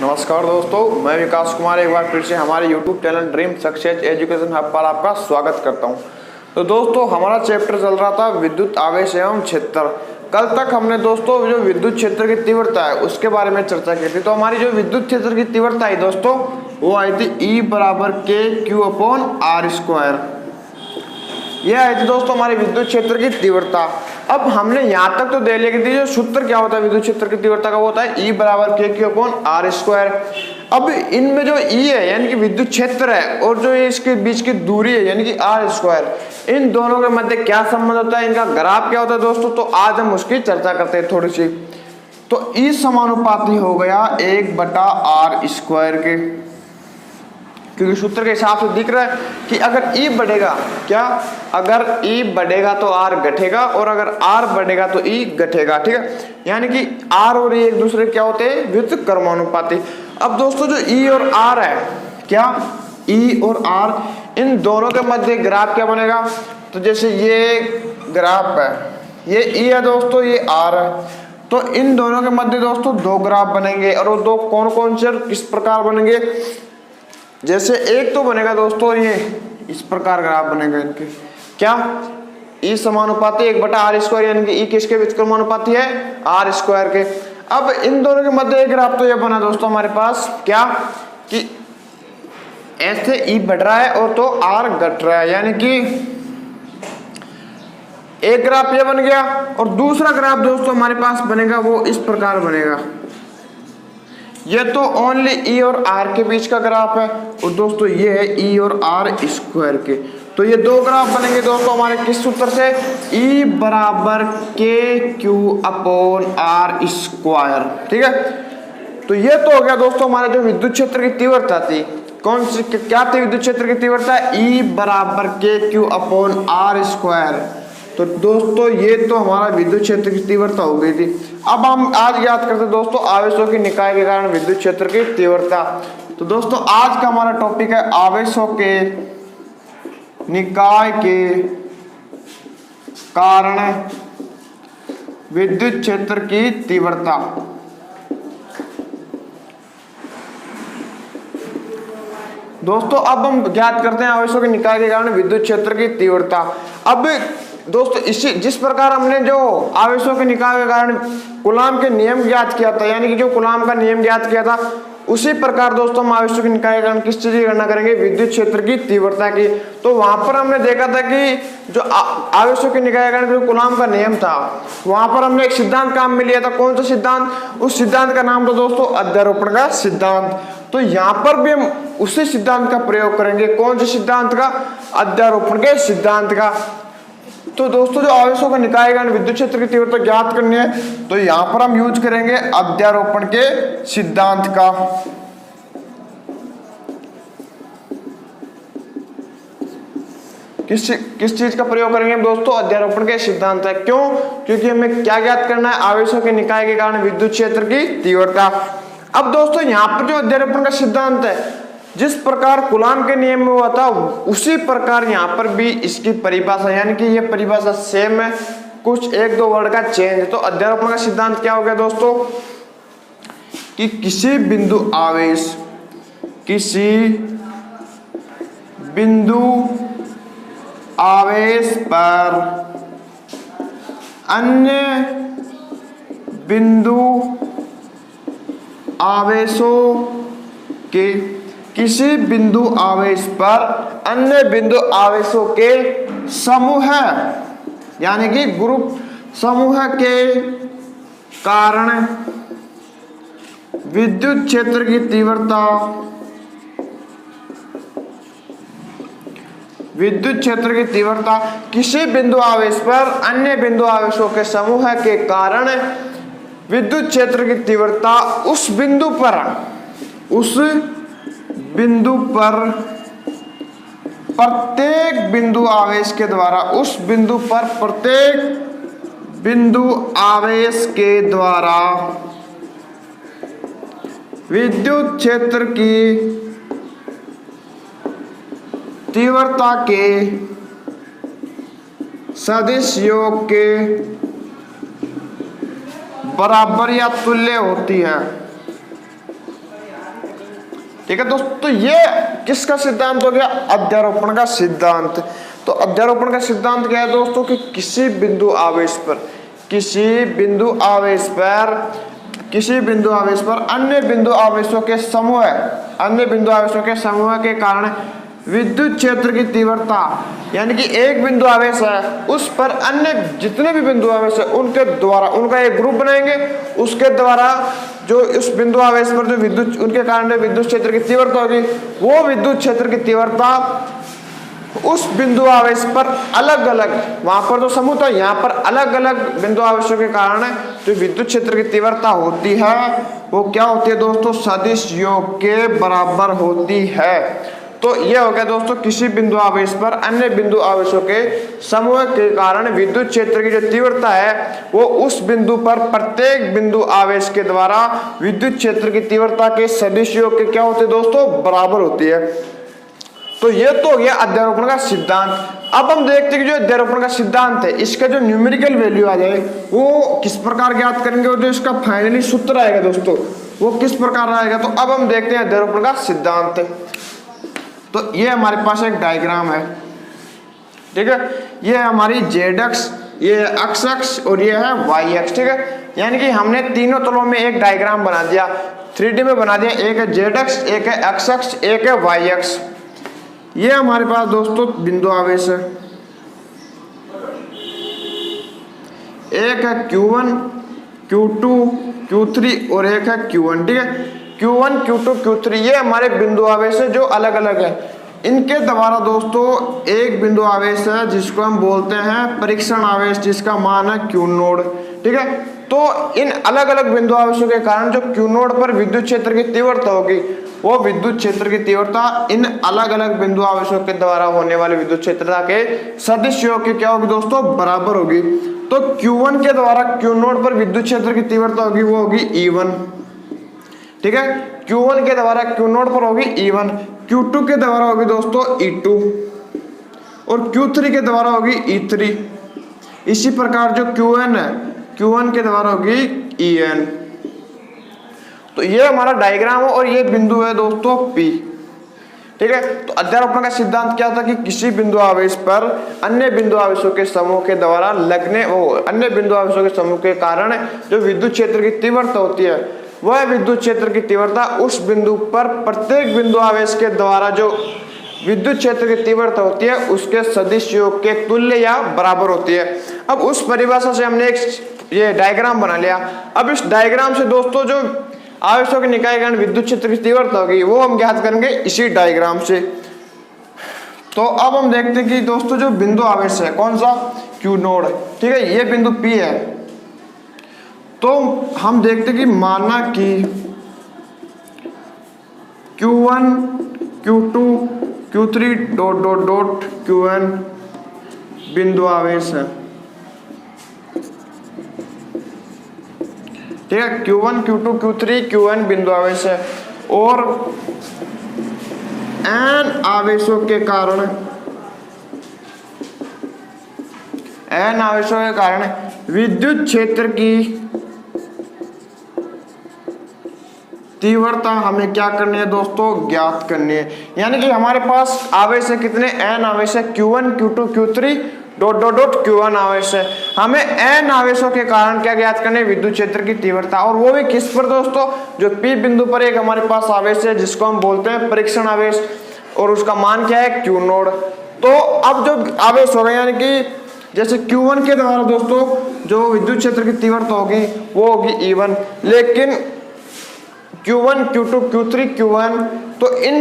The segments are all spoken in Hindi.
नमस्कार दोस्तों, मैं विकास कुमार एक बार फिर से हमारे YouTube channel dream success education hub पर आपका स्वागत करता हूं। तो दोस्तों, हमारा चैप्टर चल रहा था विद्युत आवेश एवं क्षेत्र। कल तक हमने दोस्तों जो विद्युत क्षेत्र की तीव्रता है उसके बारे में चर्चा की थी। तो हमारी जो विद्युत क्षेत्र की तीव्रता है दोस्तों, वो आई थी E बराबर KQ/R²। यह आई थी दोस्तों हमारे विद्युत क्षेत्र की तीव्रता। अब हमने यहाँ तक तो दे लिया कि जो सूत्र क्या होता है विद्युत क्षेत्र की तीव्रता का, वो होता है E बराबर KQ/R²। अब इनमें जो E है यानी कि विद्युत क्षेत्र है और जो इसके बीच की दूरी है यानी कि R², इन दोनों के मध्य क्या संबंध होता है, इनका ग्राफ क्या होता है दोस्तों, तो आज हम उसकी चर्चा करते हैं थोड़ी सी। तो E समानुपाती हो गया 1/R² के, क्योंकि सूत्र के हिसाब से दिख रहा है कि अगर E बढ़ेगा, क्या अगर E बढ़ेगा तो R घटेगा और अगर R बढ़ेगा तो E घटेगा। ठीक है, यानी कि R और E एक दूसरे क्या होते हैं, विद्युत क्रमानुपाती। अब दोस्तों जो E और R है, क्या E और R, इन दोनों के मध्य ग्राफ क्या बनेगा, तो जैसे ये ग्राफ है, ये E है दोस्तों, ये R है, तो इन दोनों के मध्य दोस्तों दो ग्राफ बनेंगे। और वो दो कौन कौन से किस प्रकार बनेंगे, जैसे एक तो बनेगा दोस्तों ये इस प्रकार ग्राफ बनेगा इनके, क्या E समानुपाती 1/R², यानी कि E किसके बीच क्रमानुपाती है, R² के। अब इन दोनों के मध्य एक ग्राफ तो ये बना दोस्तों हमारे पास, क्या कि ऐसे E बढ़ रहा है और तो R घट रहा है, यानी कि एक ग्राफ ये बन गया। और दूसरा ग्राफ दोस्तों हमारे पास बनेगा वो इस प्रकार बनेगा। ये तो ओनली E और R के बीच का ग्राफ है और दोस्तों ये है E और R² के। तो ये दो ग्राफ बनेंगे दोस्तों हमारे किस सूत्र से, E बराबर KQ/R²। ठीक है, तो ये तो हो गया दोस्तों हमारे जो विद्युत क्षेत्र की तीव्रता थी। कौन सी क्या थी विद्युत क्षेत्र की तीव्रता, E बराबर KQ/R²। तो दोस्तों ये तो हमारा विद्युत क्षेत्र की तीव्रता हो गई थी। अब हम आज याद करते हैं दोस्तों आवेशों की निकाय के कारण विद्युत क्षेत्र की तीव्रता। तो दोस्तों आज का हमारा टॉपिक है आवेशों के निकाय के कारण विद्युत क्षेत्र की तीव्रता। दोस्तों अब हम ज्ञात करते हैं आवेशों के निकाय के कारण विद्युत क्षेत्र की तीव्रता। अब दोस्तों इसी जिस प्रकार हमने जो आवेशों के निकाय के कारण कूलाम के नियम ज्ञात किया था, यानी कि जो कूलाम का नियम ज्ञात किया था, उसी प्रकार दोस्तों हम आवेशों के निकाय के कारण किस चीज की गणना करेंगे, विद्युत क्षेत्र की तीव्रता की। तो वहां पर हमने देखा था कि जो आवेशों के निकाय के कारण जो कूलाम का नियम था, वहां पर हमने एक सिद्धांत काम में लिया था। कौन सा सिद्धांत, उस सिद्धांत का नाम था दोस्तों अध्यारोपण का सिद्धांत। तो यहाँ पर भी हम उसी सिद्धांत का प्रयोग करेंगे। कौन से सिद्धांत का, अध्यारोपण के सिद्धांत का। तो दोस्तों जो आवेशों का निकाय कारण विद्युत क्षेत्र की तीव्रता ज्ञात करनी है, तो यहां पर हम यूज करेंगे अध्यारोपण के सिद्धांत का। किस चीज का प्रयोग करेंगे दोस्तों, अध्यारोपण के सिद्धांत है। क्यों, क्योंकि हमें क्या ज्ञात करना है, आवेशों के निकाय के कारण विद्युत क्षेत्र की तीव्रता। अब दोस्तों यहाँ पर जो अध्यारोपण का सिद्धांत है, जिस प्रकार कूलाम के नियम में हुआ था उसी प्रकार यहाँ पर भी इसकी परिभाषा, यानी कि ये परिभाषा सेम है, कुछ एक दो वर्ड का चेंज है। तो अध्यारोपण का सिद्धांत क्या हो गया दोस्तों, कि किसी बिंदु आवेश पर अन्य बिंदु आवेशों के, किसी बिंदु आवेश पर अन्य बिंदु आवेशों के समूह, यानी कि ग्रुप समूह के कारण विद्युत क्षेत्र की तीव्रता, विद्युत क्षेत्र की तीव्रता किसी बिंदु आवेश पर अन्य बिंदु आवेशों के समूह के कारण विद्युत क्षेत्र की तीव्रता उस बिंदु पर प्रत्येक बिंदु आवेश के द्वारा, उस बिंदु पर प्रत्येक बिंदु आवेश के द्वारा विद्युत क्षेत्र की तीव्रता के सदिश योग के बराबर या तुल्य होती है। ठीक है दोस्तों, तो ये किसका सिद्धांत हो गया? अध्यारोपण का सिद्धांत। तो अध्यारोपण का सिद्धांत क्या है दोस्तों कि किसी बिंदु आवेश पर अन्य बिंदु आवेशों के समूह के कारण विद्युत क्षेत्र की तीव्रता, यानी कि एक बिंदु आवेश है उस पर अन्य जितने भी बिंदु आवेश है उनके द्वारा उनका एक ग्रुप बनाएंगे, उसके द्वारा जो उस बिंदु आवेश पर जो उनके कारण विद्युत क्षेत्र की तीव्रता होगी, वो विद्युत क्षेत्र की तीव्रता उस बिंदु आवेश पर अलग अलग, वहां पर जो समूह था यहाँ पर अलग अलग बिंदु आवेशों के कारण जो विद्युत क्षेत्र की तीव्रता होती है वो क्या होती है दोस्तों? सदिश योग के बराबर होती है। तो ये हो गया दोस्तों किसी बिंदु आवेश पर अन्य बिंदु आवेशों के समूह के कारण विद्युत क्षेत्र की जो तीव्रता है वो उस बिंदु पर प्रत्येक बिंदु आवेश के द्वारा विद्युत क्षेत्र की तीव्रता के सदिश योग के क्या होते हैं दोस्तों? बराबर होती है। तो ये तो हो गया अध्यारोपण का सिद्धांत। अब हम देखते हैं कि जो अध्यारोपण का सिद्धांत है इसका जो न्यूमेरिकल वैल्यू आ जाए वो किस प्रकार ज्ञात करेंगे और जो इसका फाइनली सूत्र आएगा दोस्तों वो किस प्रकार आएगा। तो अब हम देखते हैं अध्यारोपण का सिद्धांत। तो ये हमारे पास एक डायग्राम है, ठीक है, ये हमारी जेड एक्स, ये एक्स एक्स और ये है वाई एक्स, ठीक है। यानी कि हमने तीनों तलों में एक डायग्राम बना दिया, 3D में बना दिया। एक है जेड एक्स, एक है एक्स एक्स, एक है वाई एक्स। ये हमारे पास दोस्तों बिंदु आवेश है, एक है Q1, Q2, Q3 और एक है Q1, ठीक है। Q1, Q2, Q3 ये हमारे बिंदु आवेश है जो अलग अलग है। इनके द्वारा दोस्तों एक बिंदु आवेश है जिसको हम बोलते हैं परीक्षण आवेश, जिसका मान है Q नोड, ठीक है। तो इन अलग अलग बिंदु आवेशों के कारण जो Q नोड पर विद्युत क्षेत्र की तीव्रता होगी वो विद्युत क्षेत्र की तीव्रता इन अलग अलग बिंदु आवेशों के द्वारा होने वाले विद्युत क्षेत्रता के सदिश योग की क्या होगी दोस्तों? बराबर होगी। तो Q1 के द्वारा Q नोड पर विद्युत क्षेत्र की तीव्रता होगी वो होगी E1, ठीक है। Q1 के द्वारा Q नोड पर होगी E1, Q2 के द्वारा होगी दोस्तों E2 और Q3 के द्वारा होगी E3। इसी प्रकार जो Qn है Q1 के द्वारा होगी En। तो ये हमारा डायग्राम है और ये बिंदु है दोस्तों P, ठीक है। तो अध्यारोपण का सिद्धांत क्या था कि किसी बिंदु आवेश पर अन्य बिंदु आवेशों के समूह के द्वारा अन्य बिंदु आवेशों के समूह के कारण जो विद्युत क्षेत्र की तीव्रता होती है वह विद्युत क्षेत्र की तीव्रता उस बिंदु पर प्रत्येक बिंदु आवेश के द्वारा जो विद्युत क्षेत्र की तीव्रता होती है उसके सदिश योग के तुल्य या बराबर होती है। अब उस परिभाषा से हमने एक ये डायग्राम बना लिया। अब इस डायग्राम से दोस्तों जो आवेशों के निकाय के कारण विद्युत क्षेत्र की तीव्रता होगी वो हम ज्ञात करेंगे इसी डायग्राम से। तो अब हम देखते हैं कि दोस्तों जो बिंदु आवेश है कौन सा? Q नोड, ठीक है, ये बिंदु P है। तो हम देखते हैं कि माना कि Q1, Q2, Q3 dot dot dot Qn बिंदु आवेश है, ठीक है। Q1, Q2, Q3 Qn बिंदु आवेश है और n आवेशों के कारण विद्युत क्षेत्र की तीव्रता हमें क्या करनी है दोस्तों? ज्ञात करनी है। यानी कि हमारे पास आवेश है कितने? n आवेश है, Q1, Q2, Q3 dot dot dot Q1 आवेश है। हमें n आवेशों के कारण क्या ज्ञात करने? विद्युत क्षेत्र की तीव्रता, और वो भी किस पर दोस्तों? जो P बिंदु पर एक हमारे पास आवेश है जिसको हम बोलते हैं परीक्षण आवेश और उसका मान क्या है? Q node. तो अब जो आवेश होगा यानी कि जैसे Q1 के द्वारा दोस्तों जो विद्युत क्षेत्र की तीव्रता होगी वो होगी E1, लेकिन Q1, Q2, Q3, Qn तो इन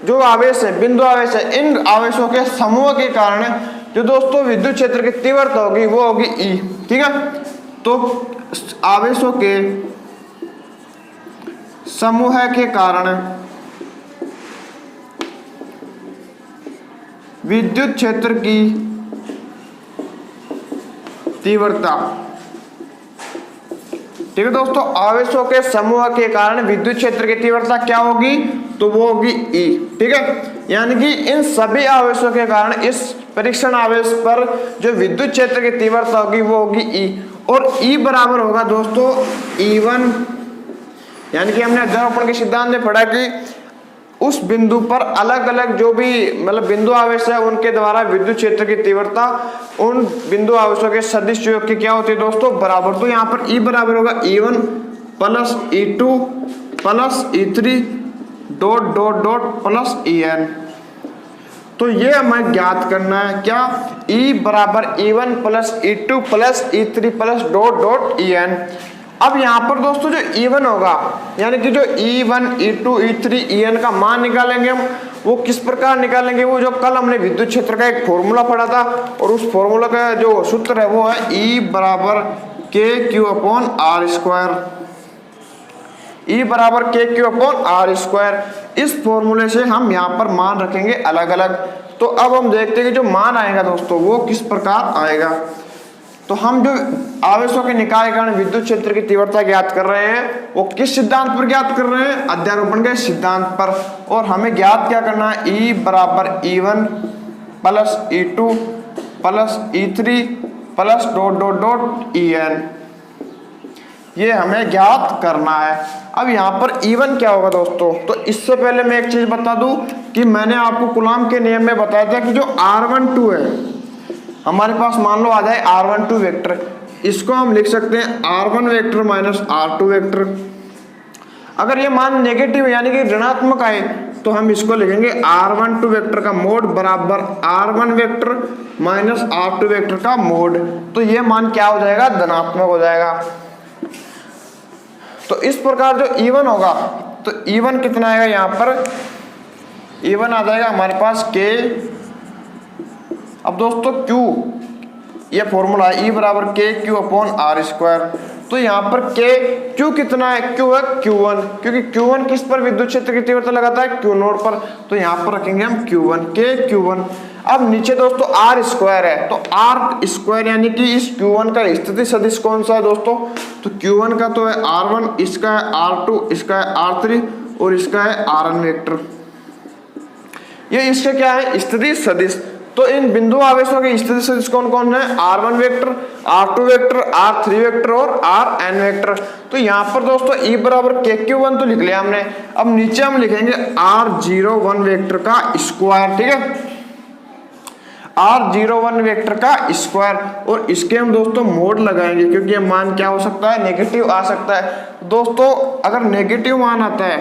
जो आवेश है बिंदु आवेश है इन आवेशों के समूह के कारण जो दोस्तों विद्युत क्षेत्र की तीव्रता होगी वो होगी E, ठीक है। तो आवेशों के समूह के कारण विद्युत क्षेत्र की तीव्रता, ठीक है दोस्तों, आवेशों के समूह के कारण विद्युत क्षेत्र की तीव्रता क्या होगी? तो वो होगी E, ठीक है। यानी कि इन सभी आवेशों के कारण इस परीक्षण आवेश पर जो विद्युत क्षेत्र की तीव्रता होगी वो होगी E, और E बराबर होगा दोस्तों E1। यानी कि हमने अध्यारोपण के सिद्धांत में पढ़ा कि उस बिंदु पर अलग अलग जो भी मतलब बिंदु आवेश है उनके द्वारा विद्युत क्षेत्र की तीव्रता उन बिंदु आवेशों के सदिश योग की क्या होती है दोस्तों, बराबर। तो यहाँ पर E बराबर होगा E1 plus E2 plus E3 dot dot dot plus En। तो ये हमें ज्ञात करना है क्या, E बराबर E1 plus E2 plus E3 plus dot dot En। अब यहाँ पर दोस्तों जो E1 होगा यानी कि जो E1 E2 E3 En का मान निकालेंगे हम, वो किस प्रकार निकालेंगे, वो जो कल हमने विद्युत क्षेत्र का एक फॉर्मूला पढ़ा था और उस फॉर्मूला का जो सूत्र है वो है E बराबर KQ upon R square. E बराबर KQ अपॉन R स्क्वायर। इस फॉर्मूले से हम यहाँ पर मान रखेंगे अलग अलग। तो अब हम देखते हैं कि जो मान आएगा दोस्तों वो किस प्रकार आएगा। तो हम जो आवेशों के निकाय कारण विद्युत क्षेत्र की तीव्रता ज्ञात कर रहे हैं वो किस सिद्धांत पर ज्ञात कर रहे हैं, अध्यारोपण के सिद्धांत पर। और हमें ज्ञात क्या करना है, E बराबर E1 plus E2 plus E3 plus dot dot dot En, ये हमें ज्ञात करना है। अब यहाँ पर E1 क्या होगा दोस्तों, तो इससे पहले मैं एक चीज बता दूं कि मैंने आपको कूलॉम के नियम में बताया था कि जो R12 है हमारे पास, मान लो आ जाए R12 वेक्टर, इसको हम लिख सकते हैं R1 vector minus R2 vector. अगर ये मान नेगेटिव यानी कि ऋणात्मक आए तो हम इसको लिखेंगे R12 वेक्टर का मोड बराबर R1 vector minus R2 vector का मोड। तो ये मान क्या हो जाएगा, धनात्मक हो जाएगा। तो इस प्रकार जो E1 होगा, तो E1 कितना आएगा, यहाँ पर E1 आ जाएगा हमारे पास K। अब दोस्तों Q, ये फॉर्मूला है E बराबर KQ अपॉन R स्क्वायर। तो यहाँ पर Q कितना है, Q है Q1, क्योंकि Q1 किस पर विद्युत क्षेत्र की तीव्रता लगाता है, Q0 पर। तो यहाँ पर रखेंगे हम Q1, KQ1। अब नीचे दोस्तों R स्क्वायर है, तो R स्क्वायर यानी कि इस Q1 का स्थिति सदिश कौन सा है दोस्तों, तो Q1 का तो है R1, इसका है R2, इसका है R3 और इसका है Rn वेक्टर। ये इसके क्या है, स्थिति सदिश। तो इन बिंदु आवेशों के स्थिति सदिश कौन कौन है, R1 vector, R2 vector, R3 vector और Rn वेक्टर। तो यहाँ पर दोस्तों E बराबर KQ1 तो लिख लिया हमने। अब नीचे हम लिखेंगे R01 वेक्टर का स्क्वायर, ठीक है, R01 वेक्टर का स्क्वायर। और इसके हम दोस्तों मोड लगाएंगे, क्योंकि ये मान क्या हो सकता है, नेगेटिव आ सकता है। दोस्तों अगर नेगेटिव मान आता है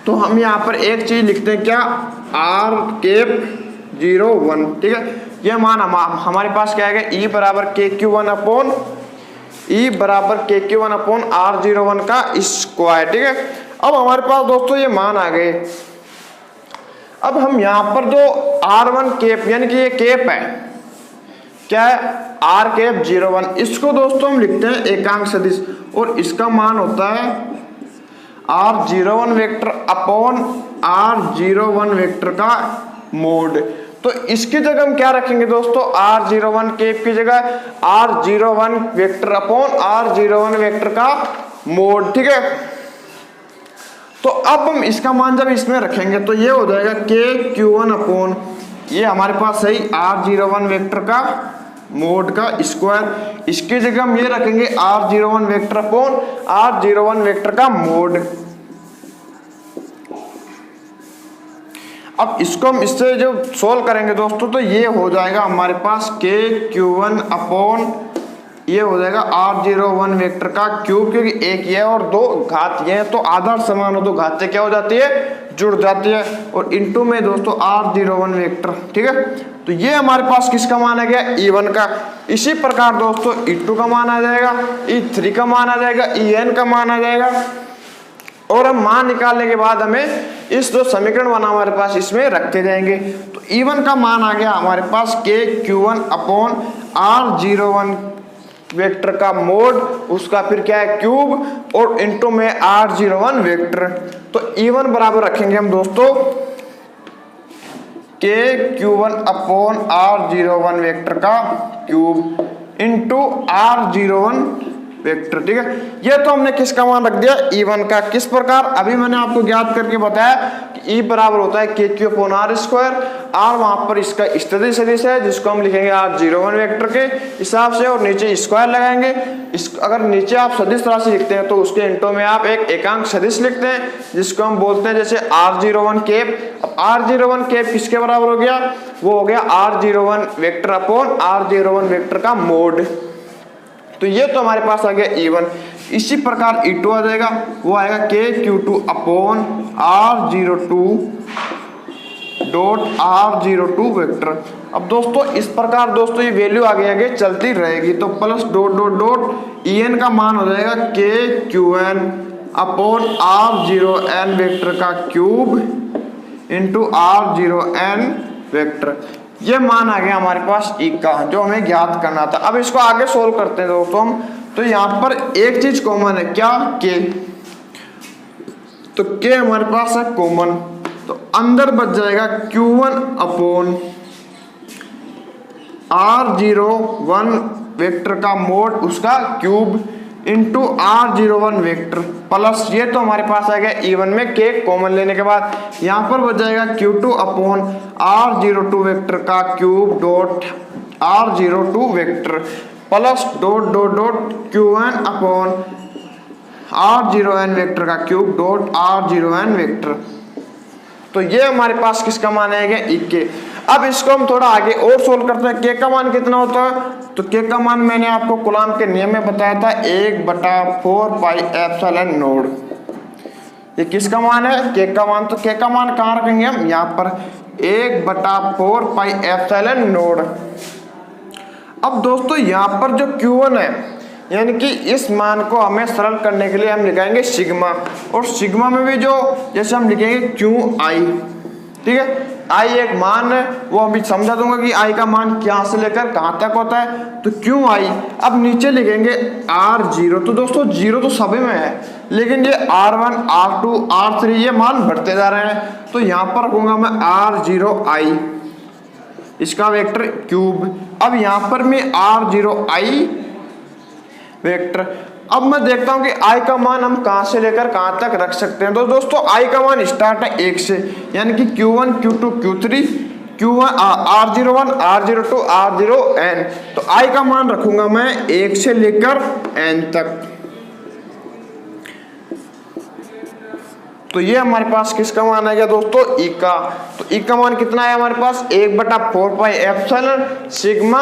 तो हम यहाँ पर एक चीज लिखते हैं क्या, R01, ठीक है। ये मान हमारे पास क्या है, E बराबर KQ1 अपॉन R01 का स्क्वायर, ठीक है। अब हमारे पास दोस्तों ये मान आ गए। अब हम यहाँ पर जो R1 कैप यानी कि ये कैप है, क्या है, R कैप 01, इसको दोस्तों हम लिखते हैं एकांक सदिश और इसका मान होता है R01 vector upon R01 vector का मोड। तो इसकी जगह हम क्या रखेंगे दोस्तों, R01 कैप की जगह R01 vector upon R01 vector का मोड, ठीक है। तो अब हम इसका मान जब इसमें रखेंगे तो ये हो जाएगा KQ1 अपॉन, ये हमारे पास है R01 वेक्टर का मोड का स्क्वायर। इसकी जगह हम ये रखेंगे R01 vector upon R01 vector का मोड। अब इसको हम इससे जो सोल्व करेंगे दोस्तों तो ये हो जाएगा हमारे पास KQ1 अपॉन, ये हो जाएगा R01 वेक्टर का क्यूब, क्योंकि एक ये और दो घात ये है, तो आधार समान हो तो घात क्या हो जाती है, जुड़ जाती है। और इनटू में दोस्तों R01 वेक्टर, ठीक है। तो ये हमारे पास किसका मान आ गया, E1 का। इसी प्रकार दोस्तों E2 का मान आ जाएगा, E3 का मान आ जाएगा, En का मान आ जाएगा। और हम मान निकालने के बाद हमें इस जो समीकरण बना हमारे पास इसमें रखते जाएंगे। तो E1 का मान आ गया हमारे पास KQ1 अपॉन R01 वेक्टर का मोड, उसका फिर क्या है क्यूब, और इनटू में R01 वेक्टर। तो E1 बराबर रखेंगे हम दोस्तों KQ1 अपॉन R01 वेक्टर का क्यूब इनटू R01 वेक्टर। ठीक है, ये तो हमने किसका मान रख दिया, E1 का। किस प्रकार, अभी मैंने आपको ज्ञात करके बताया कि E बराबर होता है KQ/R²। R वहां पर इसका स्थिति सदिश है जिसको हम लिखेंगे R01 वेक्टर के हिसाब से, और नीचे स्क्वायर लगाएंगे। अगर नीचे आप सदिश राशि लिखते हैं तो उसके इंटो में आप एक एकांक सदिश लिखते हैं जिसको हम बोलते हैं जैसे R01 कैप। अब R01 कैप किसके बराबर हो गया, वो हो गया R01 vector upon R01 vector का मोड। तो ये तो हमारे पास आ गया E1। इसी प्रकार E2 आ जाएगा, वो आएगा KQ2 upon R02 dot R02 vector. अब दोस्तों इस प्रकार दोस्तों ये वैल्यू आगे चलती रहेगी, तो plus dot dot dot EN का मान हो जाएगा KQN अपॉन R0N वेक्टर का क्यूब इंटू R0N वेक्टर। ये मान आ गया हमारे पास E का, जो हमें ज्ञात करना था। अब इसको आगे सोल्व करते हैं दोस्तों हम। तो यहाँ पर एक चीज कॉमन है, क्या, K। तो K हमारे पास है कॉमन, तो अंदर बच जाएगा Q1 अपॉन R01 वेक्टर का मोड उसका cube into R01 vector plus, ये तो हमारे पास आ गया E1 में K कॉमन लेने के बाद यहाँ पर बच जाएगा Q2 अपॉन R02 वेक्टर का cube dot R02 vector plus dot dot dot Q1 upon R0N vector का क्यूब डॉट R0N वेक्टर। तो ये हमारे पास किसका मान आएगा, E के। अब इसको हम थोड़ा आगे और सोल्व करते हैं। K का मान कितना होता है, तो K का मान मैंने आपको कूलॉम के नियम में बताया था 1/4 पाई एप्सिलॉन नोड। ये किसका मान है, K का मान। तो K का मान कहाँ रखेंगे हम, यहाँ पर 1/4 पाई एप्सिलॉन नोड। अब दोस्तों यहाँ पर जो Q1 है, यानी कि इस मान को हमें सरल करने के लिए हम लिखाएंगे सिग्मा, और सिग्मा में भी जो जैसे हम लिखेंगे QI। ठीक है, I एक मान है, वो अभी समझा दूंगा कि I का मान क्या से लेकर कहाँ तक होता है। तो QI, अब नीचे लिखेंगे R0। तो दोस्तों 0 तो सभी में है, लेकिन ये R1 R2 R3 ये मान बढ़ते जा रहे हैं। तो यहाँ पर रखूंगा मैं R0I इसका वेक्टर क्यूब। अब यहाँ पर मैं R0I वेक्टर। अब मैं देखता हूं कि I का मान हम कहां से लेकर कहां तक रख सकते हैं। तो दोस्तों I का मान स्टार्ट है 1 से, यानी कि Q1 Q2 Q3 Q1 R01 R02 R0N। तो I का मान रखूंगा मैं 1 से लेकर N तक। तो ये हमारे पास किसका मान आ गया दोस्तों, E का। तो E का मान कितना है हमारे पास, 1/4 pi epsilon sigma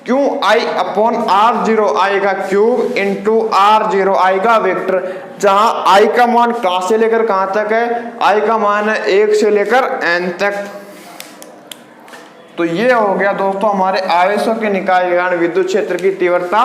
QI upon R0I का क्यूब इंटू R0I का वेक्टर, जहां I का मान कहां से लेकर कहां तक है, I का मान है 1 से लेकर N तक। तो ये हो गया दोस्तों हमारे आवेशों के निकाय के कारण विद्युत क्षेत्र की तीव्रता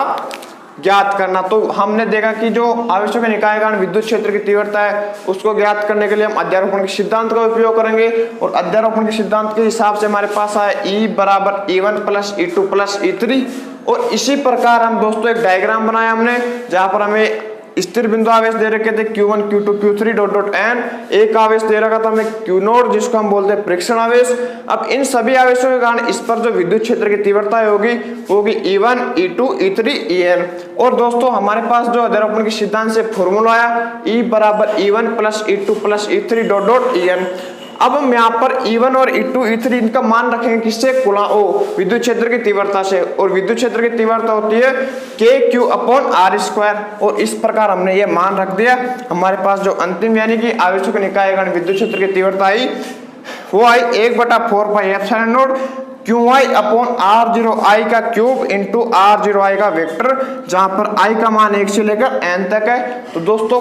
ज्ञात करना। तो हमने देखा कि जो आवेशों के निकाय के कारण विद्युत क्षेत्र की तीव्रता है उसको ज्ञात करने के लिए हम अध्यारोपण के सिद्धांत का उपयोग करेंगे, और अध्यारोपण के सिद्धांत के हिसाब से हमारे पास आया E बराबर E1 plus E2 plus E3। और इसी प्रकार हम दोस्तों एक डायग्राम बनाया हमने, जहां पर हमें स्थिर बिंदु आवेश दे रखे थे Q1 Q2 Q3 dot dot N। एक आवेश दे रखा था हमें Q नोड, जिसको हम बोलते हैं प्रेक्षण आवेश। अब इन सभी आवेशों के कारण इस पर जो विद्युत क्षेत्र की तीव्रता होगी वो होगी E1 E2 E3 EN। और दोस्तों हमारे पास जो अध्यारोपण के सिद्धांत से फॉर्मूला आया E बराबर E1 plus E2 plus E3 dot dot EN। अब हम यहाँ पर E1 और E2 E3 इनका मान रखेंगे किससे, विद्युत क्षेत्र की तीव्रता से। और विद्युत क्षेत्र की तीव्रता होती है KQ अपॉन R²। और इस प्रकार हमने ये मान रख दिया। हमारे पास जो अंतिम यानी कि आवेशों के निकाय कारण विद्युत क्षेत्र की तीव्रता आई, वो आई 1/4 pi epsilon node QI upon R0I का क्यूब इंटू R0I का वेक्टर, जहां पर I का मान 1 से लेकर N तक है। तो दोस्तों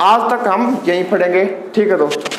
आज तक हम यहीं पढ़ेंगे। ठीक है दोस्तों।